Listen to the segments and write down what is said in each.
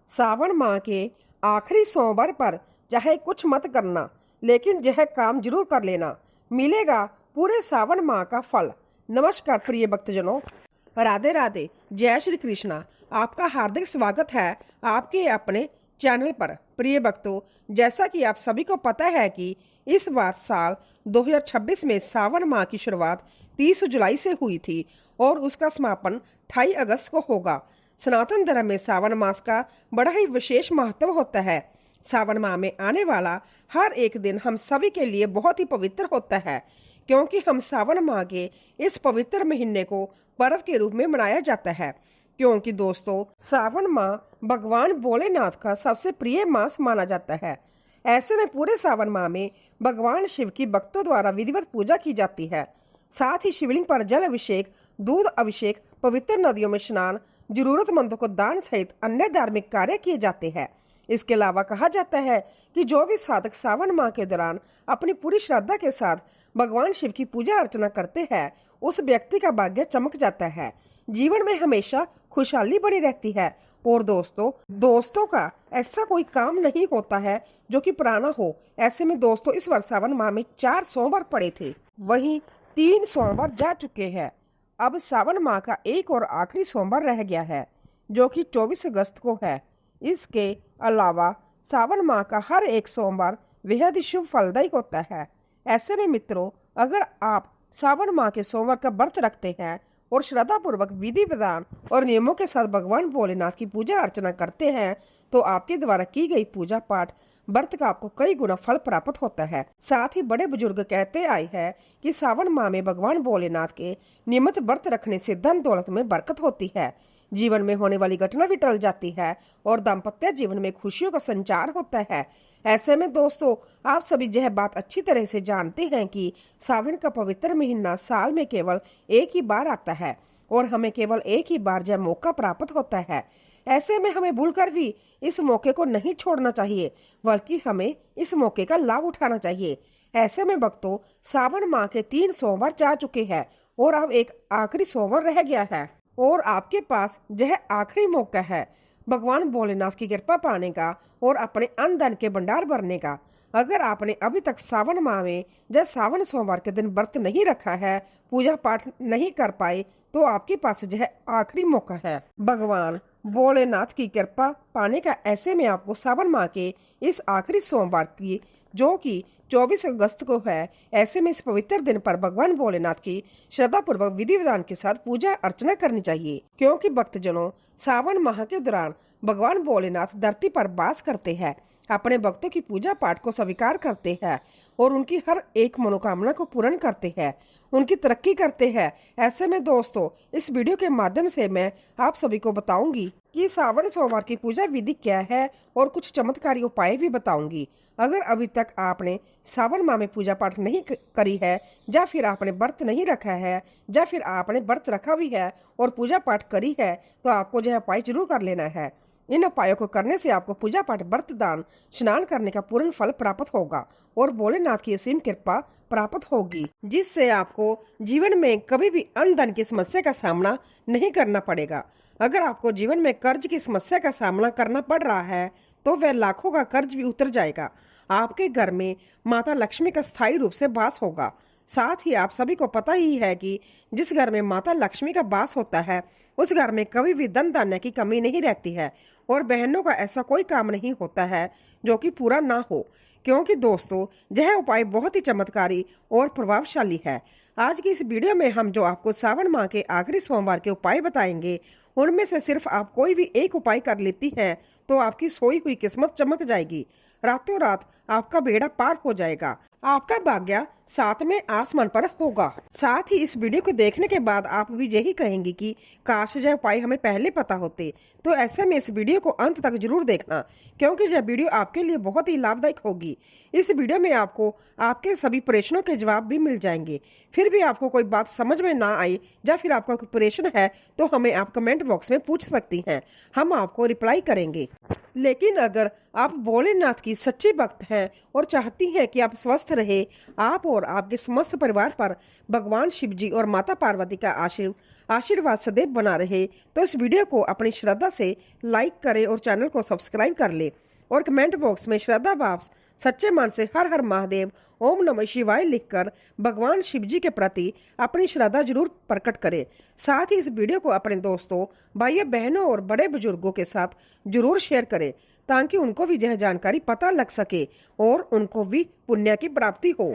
सावन माह के आखिरी सोमवार पर चाहे कुछ मत करना, लेकिन यह काम जरूर कर लेना, मिलेगा पूरे सावन माह का फल। नमस्कार प्रिय भक्तजनों, राधे राधे, जय श्री कृष्णा। आपका हार्दिक स्वागत है आपके अपने चैनल पर। प्रिय भक्तों, जैसा कि आप सभी को पता है कि इस बार साल 2026 में सावन माह की शुरुआत 30 जुलाई से हुई थी और उसका समापन 28 अगस्त को होगा। सनातन धर्म में सावन मास का बड़ा ही विशेष महत्व होता है। सावन माह में आने वाला हर एक दिन हम सभी के लिए बहुत ही पवित्र होता है, क्योंकि हम सावन माह के इस पवित्र महीने को पर्व के रूप में मनाया जाता है। क्योंकि दोस्तों, सावन माह भगवान भोलेनाथ का सबसे प्रिय मास माना जाता है। ऐसे में पूरे सावन माह में भगवान शिव की भक्तों द्वारा विधिवत पूजा की जाती है। साथ ही शिवलिंग पर जल अभिषेक, दूध अभिषेक, पवित्र नदियों में स्नान, जरूरतमंदों को दान सहित अन्य धार्मिक कार्य किए जाते हैं। इसके अलावा कहा जाता है कि जो भी साधक सावन माह के दौरान अपनी पूरी श्रद्धा के साथ भगवान शिव की पूजा अर्चना करते हैं, उस व्यक्ति का भाग्य चमक जाता है, जीवन में हमेशा खुशहाली बनी रहती है। और दोस्तों का ऐसा कोई काम नहीं होता है जो कि पुराना हो। ऐसे में दोस्तों, इस वर्ष सावन माह में 4 सोमवार पड़े थे, वहीं 3 सोमवार जा चुके हैं। अब सावन माह का एक और आखिरी सोमवार रह गया है, जो कि 24 अगस्त को है। इसके अलावा सावन माह का हर एक सोमवार बेहद शुभ फलदायक होता है। ऐसे में मित्रों, अगर आप सावन माह के सोमवार का व्रत रखते हैं और श्रद्धा पूर्वक विधि विधान और नियमों के साथ भगवान भोलेनाथ की पूजा अर्चना करते हैं, तो आपके द्वारा की गई पूजा पाठ व्रत का आपको कई गुना फल प्राप्त होता है। साथ ही बड़े बुजुर्ग कहते आए हैं कि सावन माह में भगवान भोलेनाथ के नियमित व्रत रखने से धन दौलत में बरकत होती है, जीवन में होने वाली घटना भी टल जाती है और दाम्पत्य जीवन में खुशियों का संचार होता है। ऐसे में दोस्तों, आप सभी यह बात अच्छी तरह से जानते हैं कि सावन का पवित्र महीना साल में केवल एक ही बार आता है और हमें केवल एक ही बार यह मौका प्राप्त होता है। ऐसे में हमें भूलकर भी इस मौके को नहीं छोड़ना चाहिए, बल्कि हमें इस मौके का लाभ उठाना चाहिए। ऐसे में भक्तों, सावन माह के 3 सोमवार जा चुके हैं और अब एक आखिरी सोमवार रह गया है और आपके पास यह आखिरी मौका है भगवान भोलेनाथ की कृपा पाने का और अपने अन्न धन के भंडार भरने का। अगर आपने अभी तक सावन माह में या सावन सोमवार के दिन व्रत नहीं रखा है, पूजा पाठ नहीं कर पाए, तो आपके पास यह आखिरी मौका है भगवान भोलेनाथ की कृपा पाने का। ऐसे में आपको सावन माह के इस आखिरी सोमवार की, जो कि 24 अगस्त को है, ऐसे में इस पवित्र दिन पर भगवान भोलेनाथ की श्रद्धा पूर्वक विधि विधान के साथ पूजा अर्चना करनी चाहिए। क्योंकि भक्तजनों, सावन माह के दौरान भगवान भोलेनाथ धरती पर वास करते हैं, अपने भक्तों की पूजा पाठ को स्वीकार करते हैं और उनकी हर एक मनोकामना को पूर्ण करते हैं, उनकी तरक्की करते हैं। ऐसे में दोस्तों, इस वीडियो के माध्यम से मैं आप सभी को बताऊंगी कि सावन सोमवार की पूजा विधि क्या है और कुछ चमत्कारी उपाय भी बताऊंगी। अगर अभी तक आपने सावन माह में पूजा पाठ नहीं करी है, या फिर आपने व्रत नहीं रखा है, या फिर आपने व्रत रखा भी है और पूजा पाठ करी है, तो आपको यह उपाय जरूर कर लेना है। इन उपायों को करने से आपको पूजा पाठ, व्रत, दान, स्नान करने का पूर्ण फल प्राप्त होगा और भोलेनाथ की असीम कृपा प्राप्त होगी, जिससे आपको जीवन में कभी भी अन्न धन की समस्या का सामना नहीं करना पड़ेगा। अगर आपको जीवन में कर्ज की समस्या का सामना करना पड़ रहा है, तो वह लाखों का कर्ज भी उतर जाएगा। आपके घर में माता लक्ष्मी का स्थायी रूप से वास होगा। साथ ही आप सभी को पता ही है कि जिस घर में माता लक्ष्मी का वास होता है, उस घर में कभी भी धन धान्य की कमी नहीं रहती है और बहनों का ऐसा कोई काम नहीं होता है जो कि पूरा ना हो। क्योंकि दोस्तों, यह उपाय बहुत ही चमत्कारी और प्रभावशाली है। आज की इस वीडियो में हम जो आपको सावन माह के आखिरी सोमवार के उपाय बताएंगे, उनमें से सिर्फ आप कोई भी एक उपाय कर लेती हैं, तो आपकी सोई हुई किस्मत चमक जाएगी। रातों रात आपका बेड़ा पार हो जाएगा, आपका भाग्य 7वें आसमान पर होगा। साथ ही इस वीडियो को देखने के बाद आप भी यही कहेंगे कि काश यह उपाय हमें पहले पता होते। तो ऐसे में इस वीडियो को अंत तक जरूर देखना, क्योंकि यह वीडियो आपके लिए बहुत ही लाभदायक होगी। इस वीडियो में आपको आपके सभी प्रश्नों के जवाब भी मिल जाएंगे। फिर भी आपको कोई बात समझ में ना आए या फिर आपका कोई प्रश्न है, तो हमें आप कमेंट बॉक्स में पूछ सकती हैं, हम आपको रिप्लाई करेंगे। लेकिन अगर आप भोलेनाथ की सच्ची भक्त हैं और चाहती हैं कि आप स्वस्थ रहे, आप और आपके समस्त परिवार पर भगवान शिव जी और माता पार्वती का आशीर्वाद सदैव बना रहे, तो इस वीडियो को अपनी श्रद्धा से लाइक करें और चैनल को सब्सक्राइब कर ले और कमेंट बॉक्स में श्रद्धा भाव सच्चे मन से हर हर महादेव ओम नमः शिवाय लिखकर भगवान शिव जी के प्रति अपनी श्रद्धा जरूर प्रकट करें। साथ ही इस वीडियो को अपने दोस्तों, भाइयों, बहनों और बड़े बुजुर्गों के साथ जरूर शेयर करें ताकि उनको भी यह जानकारी पता लग सके और उनको भी पुण्य की प्राप्ति हो।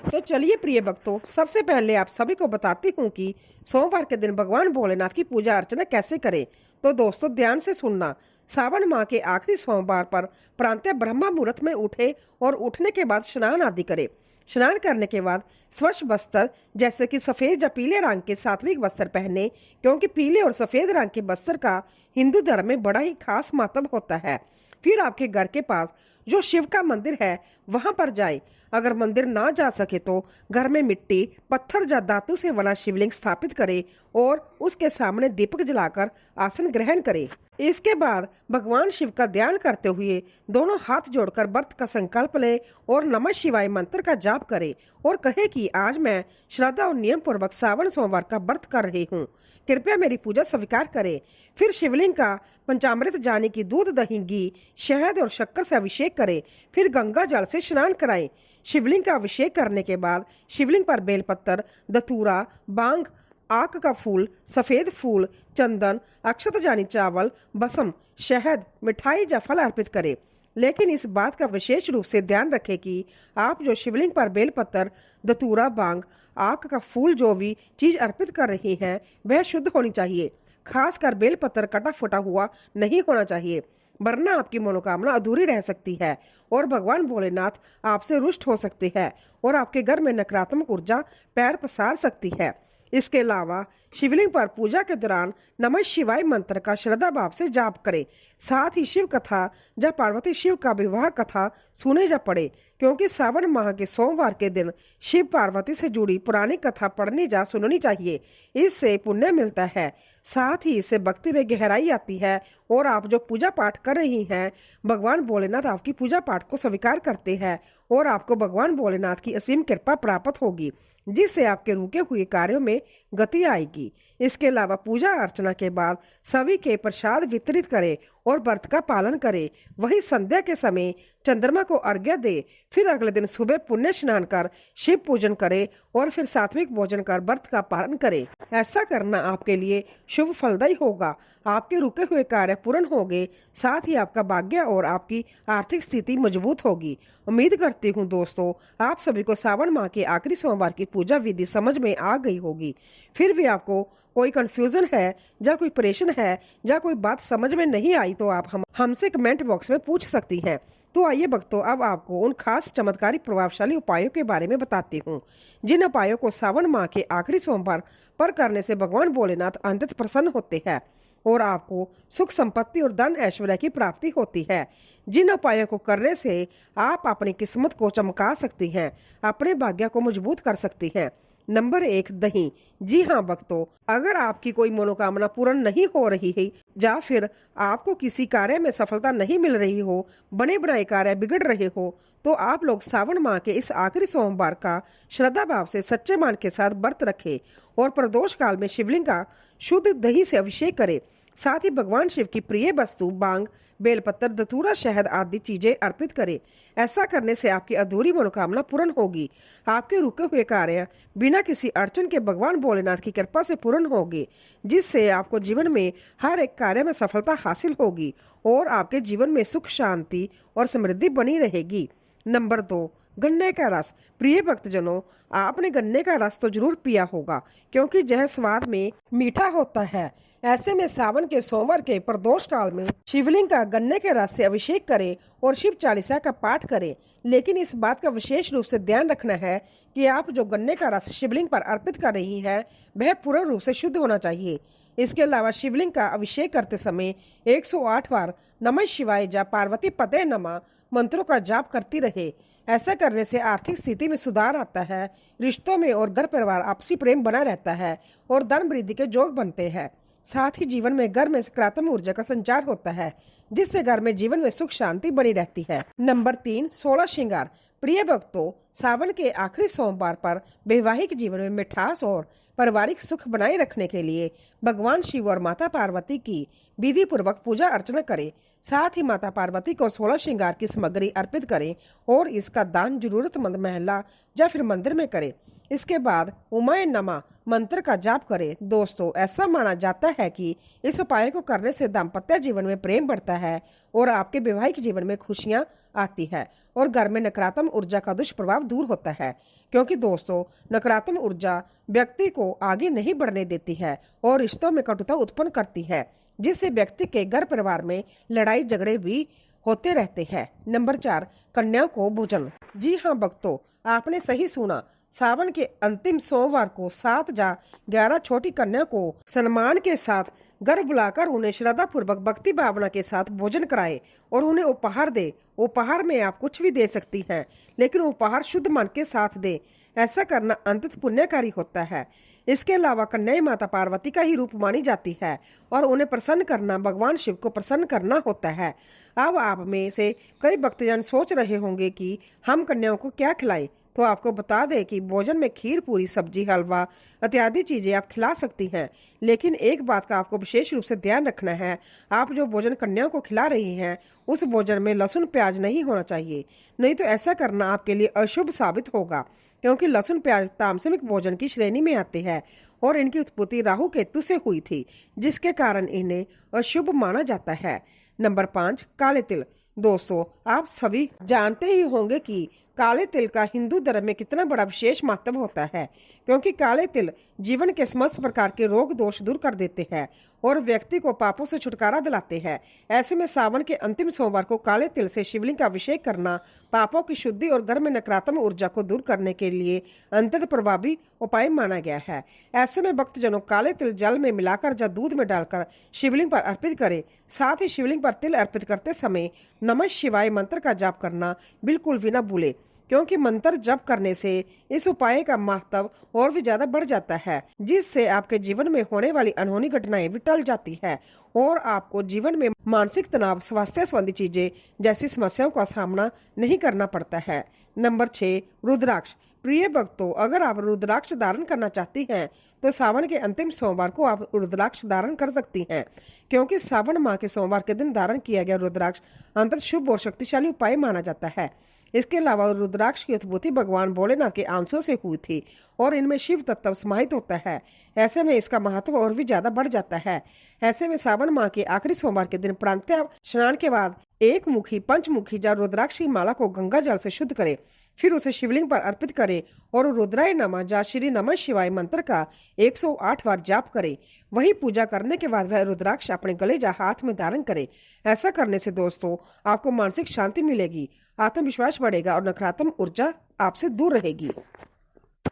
तो चलिए प्रिय भक्तों, सबसे पहले आप सभी को बताती हूँ कि सोमवार के दिन भगवान भोलेनाथ की पूजा अर्चना कैसे करें। तो दोस्तों ध्यान से सुनना। सावन माह के आखिरी सोमवार पर प्रातः ब्रह्म मुहूर्त में उठे और उठने के बाद स्नान आदि करें। स्नान करने के बाद स्वच्छ वस्त्र जैसे कि सफेद या पीले रंग के सात्विक वस्त्र पहने, क्योंकि पीले और सफेद रंग के वस्त्र का हिंदू धर्म में बड़ा ही खास महत्व होता है। फिर आपके घर के पास जो शिव का मंदिर है वहां पर जाए। अगर मंदिर ना जा सके तो घर में मिट्टी, पत्थर या धातु से बना शिवलिंग स्थापित करें और उसके सामने दीपक जलाकर आसन ग्रहण करें। इसके बाद भगवान शिव का ध्यान करते हुए दोनों हाथ जोड़कर व्रत का संकल्प लें और नमः शिवाय मंत्र का जाप करें और कहे कि आज मैं श्रद्धा और नियम पूर्वक सावन सोमवार का व्रत कर रही हूँ, कृपया मेरी पूजा स्वीकार करें। फिर शिवलिंग का पंचामृत यानी कि दूध, दही, घी, शहद और शक्कर से अभिषेक करें। फिर गंगा जल से स्नान कराएं। शिवलिंग का अभिषेक करने के बाद शिवलिंग पर बेलपत्र, धतूरा, बांग, आक का फूल, सफेद फूल, चंदन, अक्षत यानी चावल, भस्म, शहद, मिठाई या फल अर्पित करें। लेकिन इस बात का विशेष रूप से ध्यान रखें कि आप जो शिवलिंग पर बेलपत्र, धतूरा, बांग, आक का फूल जो भी चीज अर्पित कर रही हैं वह शुद्ध होनी चाहिए। खासकर बेलपत्र कटा फटा हुआ नहीं होना चाहिए, वरना आपकी मनोकामना अधूरी रह सकती है और भगवान भोलेनाथ आपसे रुष्ट हो सकते हैं और आपके घर में नकारात्मक ऊर्जा पैर पसार सकती है। इसके अलावा शिवलिंग पर पूजा के दौरान नमः शिवाय मंत्र का श्रद्धा भाव से जाप करें। साथ ही शिव कथा या पार्वती शिव का विवाह कथा सुने या पढ़े, क्योंकि सावन माह के सोमवार के दिन शिव पार्वती से जुड़ी पुरानी कथा पढ़नी या सुननी चाहिए। इससे पुण्य मिलता है, साथ ही इससे भक्ति में गहराई आती है और आप जो पूजा पाठ कर रही हैं भगवान भोलेनाथ आपकी पूजा पाठ को स्वीकार करते हैं और आपको भगवान भोलेनाथ की असीम कृपा प्राप्त होगी, जिससे आपके रुके हुए कार्यों में गति आएगी। इसके अलावा पूजा अर्चना के बाद सभी के प्रसाद वितरित करें और व्रत का पालन करें। वही संध्या के समय चंद्रमा को अर्घ्य दे। फिर अगले दिन सुबह पुण्य स्नान कर शिव पूजन करें और फिर सात्विक भोजन कर व्रत का पालन करें। ऐसा करना आपके लिए शुभ फलदायी होगा। आपके रुके हुए कार्य पूर्ण होंगे, साथ ही आपका भाग्य और आपकी आर्थिक स्थिति मजबूत होगी। उम्मीद करती हूँ दोस्तों आप सभी को सावन माह के आखिरी सोमवार की पूजा विधि समझ में आ गई होगी। फिर भी आपको कोई कंफ्यूजन है या कोई परेशान है या कोई बात समझ में नहीं आई तो आप हमसे कमेंट बॉक्स में पूछ सकती हैं। तो आइए भक्तों, अब आपको उन खास चमत्कारी प्रभावशाली उपायों के बारे में बताती हूँ जिन उपायों को सावन माह के आखिरी सोमवार पर करने से भगवान भोलेनाथ अंततः प्रसन्न होते हैं और आपको सुख संपत्ति और धन ऐश्वर्य की प्राप्ति होती है। जिन उपायों को करने से आप अपनी किस्मत को चमका सकती हैं, अपने भाग्य को मजबूत कर सकती हैं। नंबर 1, दही। जी हाँ भक्तों, अगर आपकी कोई मनोकामना पूर्ण नहीं हो रही है या फिर आपको किसी कार्य में सफलता नहीं मिल रही हो, बने बनाए कार्य बिगड़ रहे हो, तो आप लोग सावन माह के इस आखिरी सोमवार का श्रद्धा भाव से सच्चे मन के साथ व्रत रखें और प्रदोष काल में शिवलिंग का शुद्ध दही से अभिषेक करें। साथ ही भगवान शिव की प्रिय वस्तु बांग, बेलपत्र, धतूरा, शहद आदि चीजें अर्पित करें। ऐसा करने से आपकी अधूरी मनोकामना पूर्ण होगी। आपके रुके हुए कार्य बिना किसी अड़चन के भगवान भोलेनाथ की कृपा से पूर्ण होंगे, जिससे आपको जीवन में हर एक कार्य में सफलता हासिल होगी और आपके जीवन में सुख, शांति और समृद्धि बनी रहेगी। नंबर 2, गन्ने का रस। प्रिय भक्तजनों, आपने गन्ने का रस तो जरूर पिया होगा, क्योंकि यह स्वाद में मीठा होता है। ऐसे में सावन के सोमवार के प्रदोष काल में शिवलिंग का गन्ने के रस से अभिषेक करें और शिव चालीसा का पाठ करें। लेकिन इस बात का विशेष रूप से ध्यान रखना है कि आप जो गन्ने का रस शिवलिंग पर अर्पित कर रही हैं वह पूर्ण रूप से शुद्ध होना चाहिए। इसके अलावा शिवलिंग का अभिषेक करते समय 108 बार नमः शिवाय या पार्वती पते नमः मंत्रों का जाप करती रहे। ऐसा करने से आर्थिक स्थिति में सुधार आता है, रिश्तों में और घर परिवार आपसी प्रेम बना रहता है और धन वृद्धि के योग बनते हैं। साथ ही जीवन में घर में सकारात्मक ऊर्जा का संचार होता है, जिससे घर में जीवन में सुख शांति बनी रहती है। नंबर 3, 16 श्रृंगार। प्रिय भक्तों, सावन के आखिरी सोमवार पर वैवाहिक जीवन में मिठास और पारिवारिक सुख बनाए रखने के लिए भगवान शिव और माता पार्वती की विधि पूर्वक पूजा अर्चना करें। साथ ही माता पार्वती को 16 श्रृंगार की सामग्री अर्पित करें और इसका दान जरूरतमंद महिला या फिर मंदिर में करें। इसके बाद उमाय नमा मंत्र का जाप करें। दोस्तों, ऐसा माना जाता है कि इस उपाय को करने से दाम्पत्य जीवन में प्रेम बढ़ता है और आपके वैवाहिक जीवन में खुशियां आती है और घर में नकारात्मक ऊर्जा का दुष्प्रभाव दूर होता है। क्योंकि दोस्तों, नकारात्मक ऊर्जा व्यक्ति को आगे नहीं बढ़ने देती है और रिश्तों में कटुता उत्पन्न करती है, जिससे व्यक्ति के घर परिवार में लड़ाई झगड़े भी होते रहते हैं। नंबर 4, कन्याओं को भोजन। जी हाँ भक्तों, आपने सही सुना। सावन के अंतिम सोमवार को 7 या 11 छोटी कन्या को सम्मान के साथ घर बुलाकर उन्हें श्रद्धा पूर्वक भक्ति भावना के साथ भोजन कराए और उन्हें उपहार दे। उपहार में आप कुछ भी दे सकती हैं, लेकिन उपहार शुद्ध मन के साथ दे। ऐसा करना अंततः पुण्यकारी होता है। इसके अलावा कन्याएं माता पार्वती का ही रूप मानी जाती है और उन्हें प्रसन्न करना भगवान शिव को प्रसन्न करना होता है। अब आप में से कई भक्तजन सोच रहे होंगे कि हम कन्याओं को क्या खिलाएं, तो आपको बता दें कि भोजन में खीर, पूरी, सब्जी, हलवा इत्यादि चीजें आप खिला सकती हैं। लेकिन एक बात का आपको विशेष रूप से ध्यान रखना है, आप जो भोजन कन्याओं को खिला रही हैं उस भोजन में लहसुन प्याज नहीं होना चाहिए। नहीं तो ऐसा करना आपके लिए अशुभ साबित होगा, क्योंकि लहसुन प्याज तामसिक भोजन की श्रेणी में आते हैं और इनकी उत्पत्ति राहु केतु से हुई थी, जिसके कारण इन्हें अशुभ माना जाता है। नंबर 5, काले तिल। दोस्तों, आप सभी जानते ही होंगे कि काले तिल का हिंदू धर्म में कितना बड़ा विशेष महत्व होता है, क्योंकि काले तिल जीवन के समस्त प्रकार के रोग दोष दूर कर देते हैं और व्यक्ति को पापों से छुटकारा दिलाते हैं। ऐसे में सावन के अंतिम सोमवार को काले तिल से शिवलिंग का अभिषेक करना पापों की शुद्धि और घर में नकारात्मक ऊर्जा को दूर करने के लिए अंततः प्रभावी उपाय माना गया है। ऐसे में भक्तजनों काले तिल जल में मिलाकर या दूध में डालकर शिवलिंग पर अर्पित करें। साथ ही शिवलिंग पर तिल अर्पित करते समय नमः शिवाय मंत्र का जाप करना बिल्कुल भी न भूले, क्योंकि मंत्र जप करने से इस उपाय का महत्व और भी ज्यादा बढ़ जाता है, जिससे आपके जीवन में होने वाली अनहोनी घटनाएं भी टल जाती है और आपको जीवन में मानसिक तनाव, स्वास्थ्य संबंधी चीजें जैसी समस्याओं का सामना नहीं करना पड़ता है। नंबर 6, रुद्राक्ष। प्रिय भक्तों, अगर आप रुद्राक्ष धारण करना चाहती हैं तो सावन के अंतिम सोमवार को आप रुद्राक्ष धारण कर सकती हैं, क्योंकि सावन माह के सोमवार के दिन धारण किया गया रुद्राक्ष अंतर शुभ और शक्तिशाली उपाय माना जाता है। इसके अलावा रुद्राक्ष की उत्पत्ति भगवान भोलेनाथ के अंशों से हुई थी और इनमें शिव तत्व समाहित होता है। ऐसे में इसका महत्व और भी ज्यादा बढ़ जाता है। ऐसे में सावन माह के आखिरी सोमवार के दिन प्रातः स्नान के बाद एक मुखी, पंचमुखी या रुद्राक्ष की माला को गंगा जल से शुद्ध करें, फिर उसे शिवलिंग पर अर्पित करें और रुद्राय नमः या श्री नमः शिवाय मंत्र का 108 बार जाप करें। वही पूजा करने के बाद वह रुद्राक्ष अपने गले या हाथ में धारण करें। ऐसा करने से दोस्तों आपको मानसिक शांति मिलेगी, आत्मविश्वास बढ़ेगा और नकारात्मक ऊर्जा आपसे दूर रहेगी।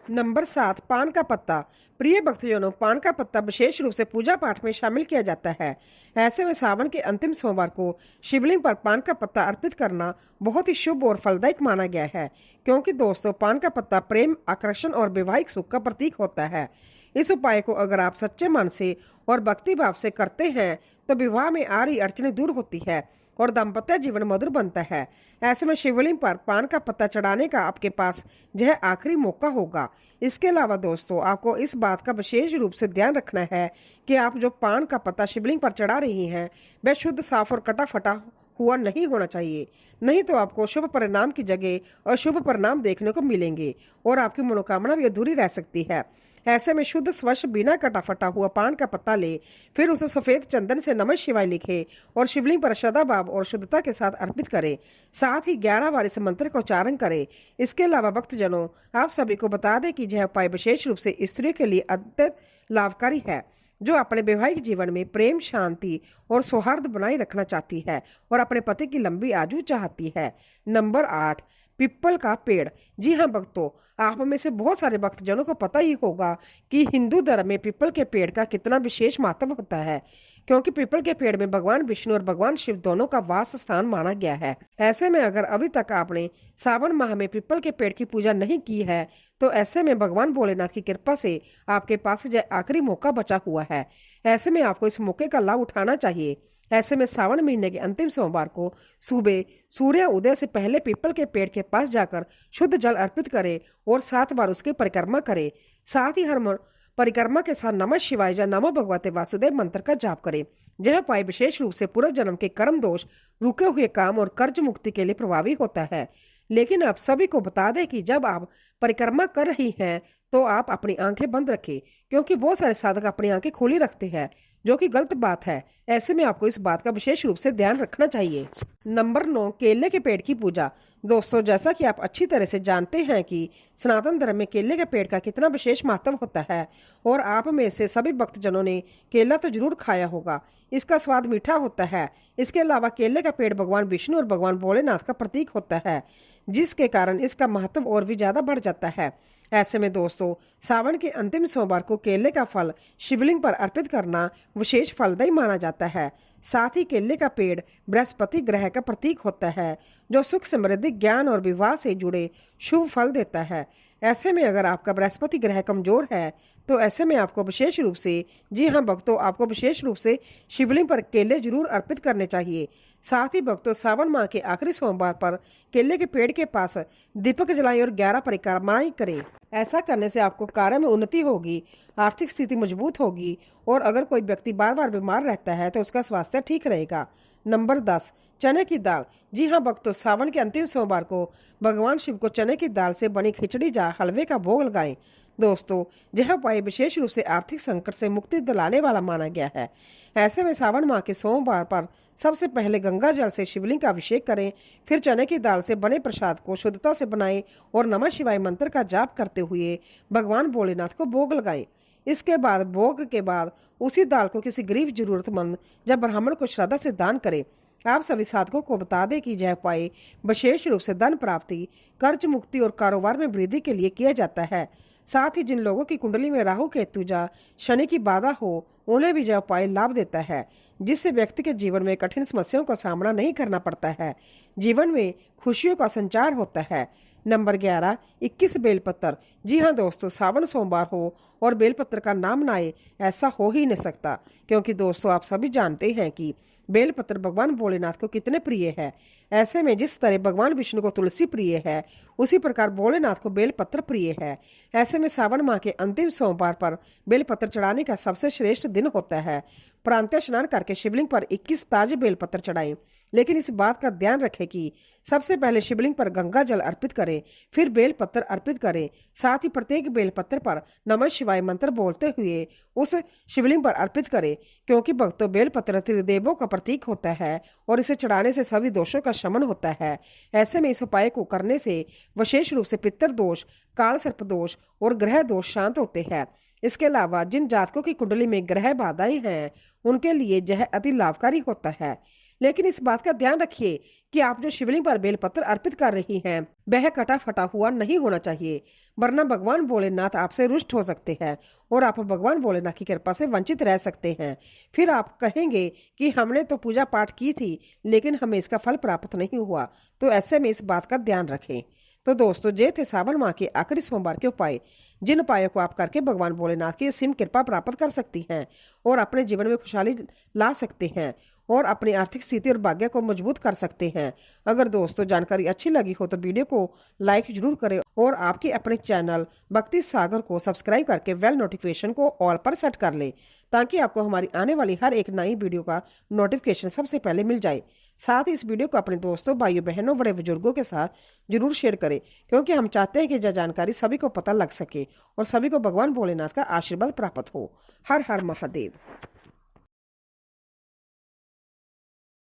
नंबर 7, पान का पत्ता। प्रिय भक्तजनों, पान का पत्ता विशेष रूप से पूजा पाठ में शामिल किया जाता है। ऐसे में सावन के अंतिम सोमवार को शिवलिंग पर पान का पत्ता अर्पित करना बहुत ही शुभ और फलदायक माना गया है, क्योंकि दोस्तों पान का पत्ता प्रेम, आकर्षण और वैवाहिक सुख का प्रतीक होता है। इस उपाय को अगर आप सच्चे मन से और भक्ति भाव से करते हैं तो विवाह में आ रही अड़चनें दूर होती है और दाम्पत्य जीवन मधुर बनता है। ऐसे में शिवलिंग पर पान का पत्ता चढ़ाने का आपके पास यह आखिरी मौका होगा। इसके अलावा दोस्तों आपको इस बात का विशेष रूप से ध्यान रखना है कि आप जो पान का पत्ता शिवलिंग पर चढ़ा रही हैं वह शुद्ध, साफ और कटा फटा हुआ नहीं होना चाहिए, नहीं तो आपको शुभ परिणाम की जगह अशुभ परिणाम देखने को मिलेंगे और आपकी मनोकामना भी अधूरी रह सकती है। ऐसे में शुद्ध, स्वच्छ, बिना कटा फटा हुआ पान का पत्ता ले, फिर उसे सफेद चंदन से नमः शिवाय लिखे और शिवलिंग पर श्रद्धा भाव और शुद्धता के साथ अर्पित करें। साथ ही 11 बार इस मंत्र का उच्चारण करें। इसके अलावा भक्तजनों आप सभी को बता दें कि यह उपाय विशेष रूप से स्त्रियों के लिए अत्यंत लाभकारी है, जो अपने वैवाहिक जीवन में प्रेम, शांति और सौहार्द बनाए रखना चाहती है और अपने पति की लंबी आयु चाहती है। नंबर 8, पीपल का पेड़। जी हाँ भक्तों, आप में से बहुत सारे भक्तजनों को पता ही होगा कि हिंदू धर्म में पीपल के पेड़ का कितना विशेष महत्व होता है। क्योंकि पीपल के पेड़ में भगवान विष्णु और भगवान शिव दोनों का वास स्थान माना गया है। ऐसे में अगर अभी तक आपने सावन माह में पीपल के पेड़ की पूजा नहीं की है तो ऐसे में भगवान भोलेनाथ की कृपा से आपके पास जो आखिरी मौका बचा हुआ है। ऐसे में आपको इस मौके का लाभ उठाना चाहिए। ऐसे में सावन महीने के अंतिम सोमवार को सुबह सूर्य उदय से पहले पीपल के पेड़ के पास जाकर शुद्ध जल अर्पित करें और 7 बार उसकी परिक्रमा करें। साथ ही हर परिक्रमा के साथ नमः शिवाय या नमो भगवते वासुदेव मंत्र का जाप करें। यह उपाय विशेष रूप से पूर्व जन्म के कर्म दोष, रुके हुए काम और कर्ज मुक्ति के लिए प्रभावी होता है। लेकिन आप सभी को बता दें कि जब आप परिक्रमा कर रही हैं तो आप अपनी आंखें बंद रखें, क्योंकि बहुत सारे साधक अपनी आंखें खोली रखते हैं, जो कि गलत बात है। ऐसे में आपको इस बात का विशेष रूप से ध्यान रखना चाहिए। नंबर 9, केले के पेड़ की पूजा। दोस्तों, जैसा कि आप अच्छी तरह से जानते हैं कि सनातन धर्म में केले के पेड़ का कितना विशेष महत्व होता है और आप में से सभी भक्तजनों ने केला तो जरूर खाया होगा। इसका स्वाद मीठा होता है। इसके अलावा केले का पेड़ भगवान विष्णु और भगवान भोलेनाथ का प्रतीक होता है, जिसके कारण इसका महत्व और भी ज्यादा बढ़ जाता है। ऐसे में दोस्तों, सावन के अंतिम सोमवार को केले का फल शिवलिंग पर अर्पित करना विशेष फलदायी माना जाता है। साथ ही केले का पेड़ बृहस्पति ग्रह का प्रतीक होता है, जो सुख, समृद्धि, ज्ञान और विवाह से जुड़े शुभ फल देता है। ऐसे में अगर आपका बृहस्पति ग्रह कमजोर है तो ऐसे में आपको विशेष रूप से, जी हाँ भक्तों, आपको विशेष रूप से शिवलिंग पर केले जरूर अर्पित करने चाहिए। साथ ही भक्तों, सावन माह के आखिरी सोमवार पर केले के पेड़ के पास दीपक जलाएं और 11 परिक्रमाएं करें। ऐसा करने से आपको कार्य में उन्नति होगी, आर्थिक स्थिति मजबूत होगी और अगर कोई व्यक्ति बार बार बीमार रहता है तो उसका स्वास्थ्य ठीक रहेगा। नंबर 10, चने की दाल। जी हाँ भक्तों, सावन के अंतिम सोमवार को भगवान शिव को चने की दाल से बनी खिचड़ी या हलवे का भोग लगाएं। दोस्तों, यह उपाय विशेष रूप से आर्थिक संकट से मुक्ति दिलाने वाला माना गया है। ऐसे में सावन माह के सोमवार पर सबसे पहले गंगा जल से शिवलिंग का अभिषेक करें, फिर चने की दाल से बने प्रसाद को शुद्धता से बनाएं और नमः शिवाय मंत्र का जाप करते हुए भगवान भोलेनाथ को भोग लगाएं। इसके बाद भोग के बाद उसी दाल को किसी गरीब जरूरतमंद या ब्राह्मण को श्रद्धा से दान करें। आप सभी साधकों को बता दें कि यह उपाय विशेष रूप से धन प्राप्ति, कर्ज मुक्ति और कारोबार में वृद्धि के लिए किया जाता है। साथ ही जिन लोगों की कुंडली में राहु केतु या शनि की बाधा हो, उन्हें भी यह उपाय लाभ देता है, जिससे व्यक्ति के जीवन में कठिन समस्याओं का सामना नहीं करना पड़ता है। जीवन में खुशियों का संचार होता है। नंबर 11, 21 बेलपत्र। जी हाँ दोस्तों, सावन सोमवार हो और बेलपत्र का नाम ना आए, ऐसा हो ही नहीं सकता, क्योंकि दोस्तों आप सभी जानते हैं कि बेलपत्र भगवान भोलेनाथ को कितने प्रिय है। ऐसे में जिस तरह भगवान विष्णु को तुलसी प्रिय है, उसी प्रकार भोलेनाथ को बेलपत्र प्रिय है। ऐसे में सावन माह के अंतिम सोमवार पर बेलपत्र चढ़ाने का सबसे श्रेष्ठ दिन होता है। प्रांतः स्नान करके शिवलिंग पर 21 ताजे बेलपत्र चढ़ाएं, लेकिन इस बात का ध्यान रखें कि सबसे पहले शिवलिंग पर गंगा जल अर्पित करें, फिर बेलपत्र अर्पित करें। साथ ही प्रत्येक बेलपत्र पर नमः शिवाय मंत्र बोलते हुए उस शिवलिंग पर अर्पित करें, क्योंकि भक्तों बेलपत्र त्रिदेवों का प्रतीक होता है और इसे चढ़ाने से सभी दोषों का शमन होता है। ऐसे में इस उपाय को करने से विशेष रूप से पितृ दोष, काल सर्प दोष और ग्रह दोष शांत होते हैं। इसके अलावा जिन जातकों की कुंडली में ग्रह बाधाएं हैं, उनके लिए यह अति लाभकारी होता है। लेकिन इस बात का ध्यान रखिए कि आप जो शिवलिंग पर बेलपत्र अर्पित कर रही हैं, वह कटा फटा हुआ नहीं होना चाहिए, वरना भगवान भोलेनाथ आपसे रुष्ट हो सकते हैं और आप भगवान भोलेनाथ की कृपा से वंचित रह सकते हैं। फिर आप कहेंगे कि हमने तो पूजा पाठ की थी, लेकिन हमें इसका फल प्राप्त नहीं हुआ। तो ऐसे में इस बात का ध्यान रखें। तो दोस्तों, ये थे सावन माह के आखिरी सोमवार के उपाय, जिन उपायों को आप करके भगवान भोलेनाथ की असीम कृपा प्राप्त कर सकती हैं और अपने जीवन में खुशहाली ला सकते हैं और अपनी आर्थिक स्थिति और भाग्य को मजबूत कर सकते हैं। अगर दोस्तों जानकारी अच्छी लगी हो तो वीडियो को लाइक जरूर करें और आपके अपने चैनल भक्ति सागर को सब्सक्राइब करके बेल नोटिफिकेशन को ऑल पर सेट कर लें, ताकि आपको हमारी आने वाली हर एक नई वीडियो का नोटिफिकेशन सबसे पहले मिल जाए। साथ ही इस वीडियो को अपने दोस्तों, भाइयों, बहनों, बड़े बुजुर्गों के साथ जरूर शेयर करें, क्योंकि हम चाहते हैं कि यह जानकारी सभी को पता लग सके और सभी को भगवान भोलेनाथ का आशीर्वाद प्राप्त हो। हर हर महादेव।